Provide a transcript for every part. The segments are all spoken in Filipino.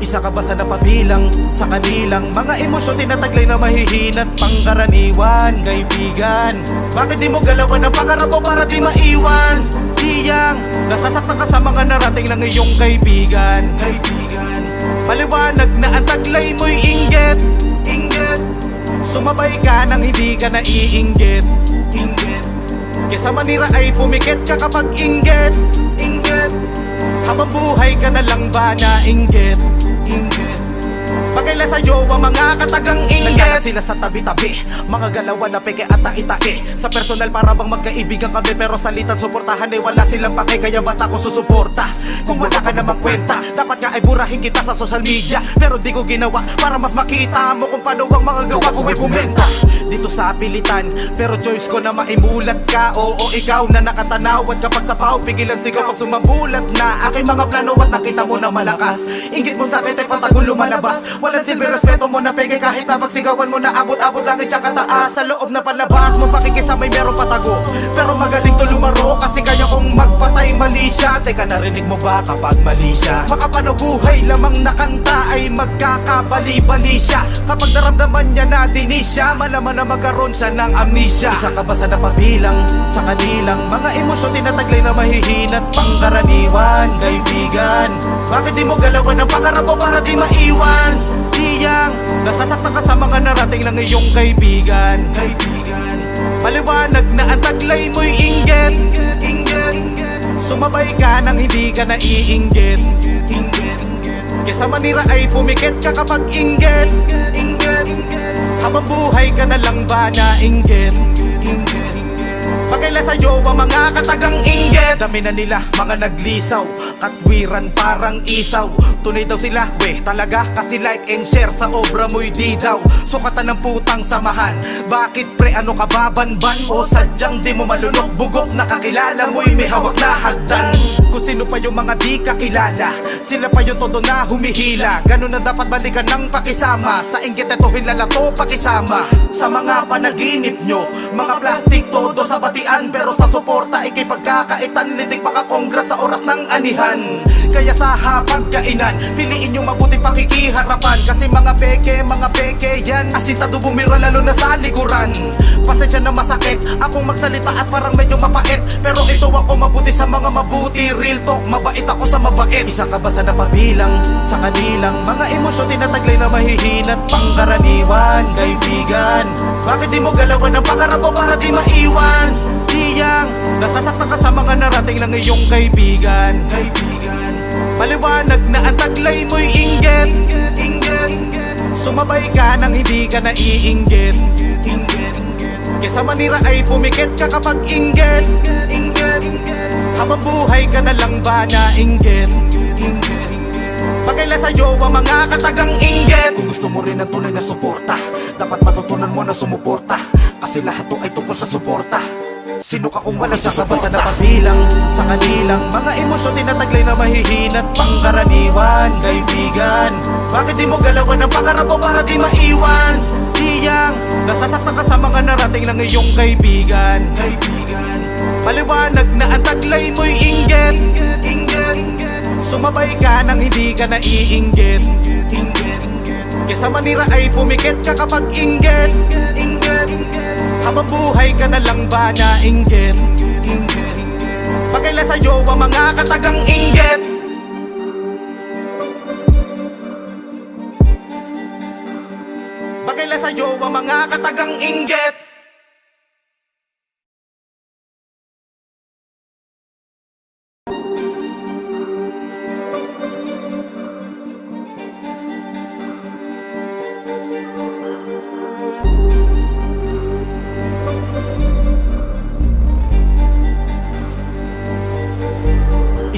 Isa ka ba sa napabilang sa kanilang mga emosyon tinataglay na mahihinat pangkaraniwan? Kaibigan, bakit di mo galawan ang pangarap mo para di maiwan? Tiyang, nasasaktan ka sa mga narating ng iyong kaibigan. Kaibigan, paliwanag na ang taglay mo'y inggit. Inggit, sumabay ka nang hindi ka naiinggit. Inggit, kesa manira ay pumikit ka kapag inggit. Inggit, habang buhay ka na lang ba na inggit? Inggit, pagkaila sa'yo ang mga katagang inggit. Nagkalat sila sa tabi-tabi, mga galawan na peke at tae-tae. Sa personal para bang magkaibigan kami, pero salitan suportahan ay wala silang pake. Kaya ba't ako susuporta kung wala ka namang kwenta? Dapat nga ay burahin kita sa social media, pero di ko ginawa para mas makita mo kung paano ang mga gawa ko ay bumenta. Dito sa pilitan, pero choice ko na maimulat ka. Oo, ikaw na nakatanawad kapag sa pao, pigilan sigaw pag sumambulat na aking mga plano at nakita mo na malakas. Inggit mo sa akin ay patago lumalabas. Walang silbi, respeto mo na peke kahit na pagsigawan mo na abot-abot langit siya kataas. Sa loob na palabas mo pakikisa may merong patago, pero magaling to lumaro kasi kaya kong magpatay mali siya. Teka, narinig mo ba kapag mali siya? Makapanubuhay lamang na kanta ay magkakabali-bali siya. Kapag naramdaman niya na dinis siya, malaman na magkaroon siya ng amnesia. Isa ka ba sa napabilang sa kanilang mga emosyon tinataglay na mahihinat pangkaraniwan? Kaibigan, bakit di mo galawan ang pangarap mo para di maiwan? Tiyang, nasasaktan ka sa mga narating ng iyong kaibigan. Kaibigan, paliwanag na ang taglay mo'y inggit. Inggit, sumabay ka nang hindi ka naiinggit. Inggit, kesa manira ay pumikit ka kapag inggit. Inggit, habang buhay ka na lang ba na inggit? Inggit, pagkaila sa'yo ang mga katagang inggit. Dami na nila mga naglisaw, katwiran parang isaw. Tunay daw sila, weh talaga kasi like and share sa obra mo'y di daw. Sukatan ng putang samahan, bakit pre ano ka babanban? O sadyang di mo malunok bugok, nakakilala mo'y may hawak na hagdan. Kung sino pa yung mga di kakilala, sila pa yung todo na humihila. Ganun na dapat balikan ng pakisama, sa inggit eto hinlalato pakisama. Sa mga panaginip nyo, mga plastic todo sa batian, pero sa suporta ikay pagkakaitan. Litig makakongrats sa oras ng anihan. Kaya sa hapagkainan, piliin yung mabuti pakikiharapan. Kasi mga peke yan, asintado bumira lalo na sa likuran. Pasensya na masakit akong magsalita at parang medyo mapait, pero ito ako mabuti sa mga mabuti. Real talk, mabait ako sa mabait. Isa ka ba sa napabilang sa kanilang mga emosyon tinataglay na mahihinat pangkaraniwan? Kaibigan, bakit di mo galawan ang pangarap mo para di maiwan? Tiyang, nasasaktan ka sa mga narating ng iyong kaibigan. Kaibigan, paliwanag na ang taglay mo'y inggit. Inggit, sumabay ka nang hindi ka naiinggit. Inggit, kesa manira ay pumikit ka kapag inggit. Inggit, habang buhay ka na lang ba na inggit? Inggit, pagkaila sa'yo ang mga katagang inggit. Kung gusto mo rin ng tunay na suporta, dapat matutunan mo na sumuporta, kasi lahat to ay tungkol sa suporta. Sino ka kung wala sa suporta? Isa ka ba sa napabilang sa kanilang mga emosyon tinataglay na mahihinat pangkaraniwan? Kaibigan, bakit di mo galawan ang pangarap mo para di maiwan? Tiyang, nasasaktan ka sa mga narating ng iyong kaibigan. Kaibigan, paliwanag na ang taglay mo'y inggit. Inggit, sumabay ka nang hindi ka naiinggit. Inggit, kesa manira ay pumikit ka kapag inggit. Inggit, habang buhay ka na lang ba na inggit? Inggit, pagkaila sa'yo ang mga katagang inggit. Pagkaila sa'yo ang mga katagang inggit.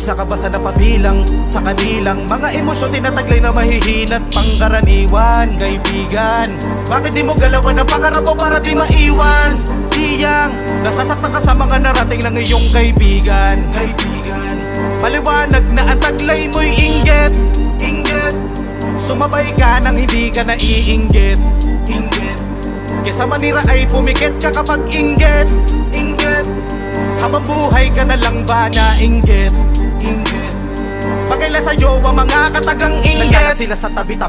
Isa ka ba sa napabilang sa kanilang mga emosyon tinataglay na mahihinat pangkaraniwan? Kaibigan, bakit di mo galawan ang pangarap mo para di maiwan? Tiyang, nasasaktan ka sa mga narating ng iyong kaibigan. Kaibigan, paliwanag na ang taglay mo'y inggit. Inggit, sumabay ka nang hindi ka naiinggit. Inggit, kesa manira ay pumikit ka kapag inggit. Inggit, habang buhay ka na lang ba na inggit? Inggit, pagkaila sa'yo ang mga katagang inggit. Bakit sila sa tabi-tabi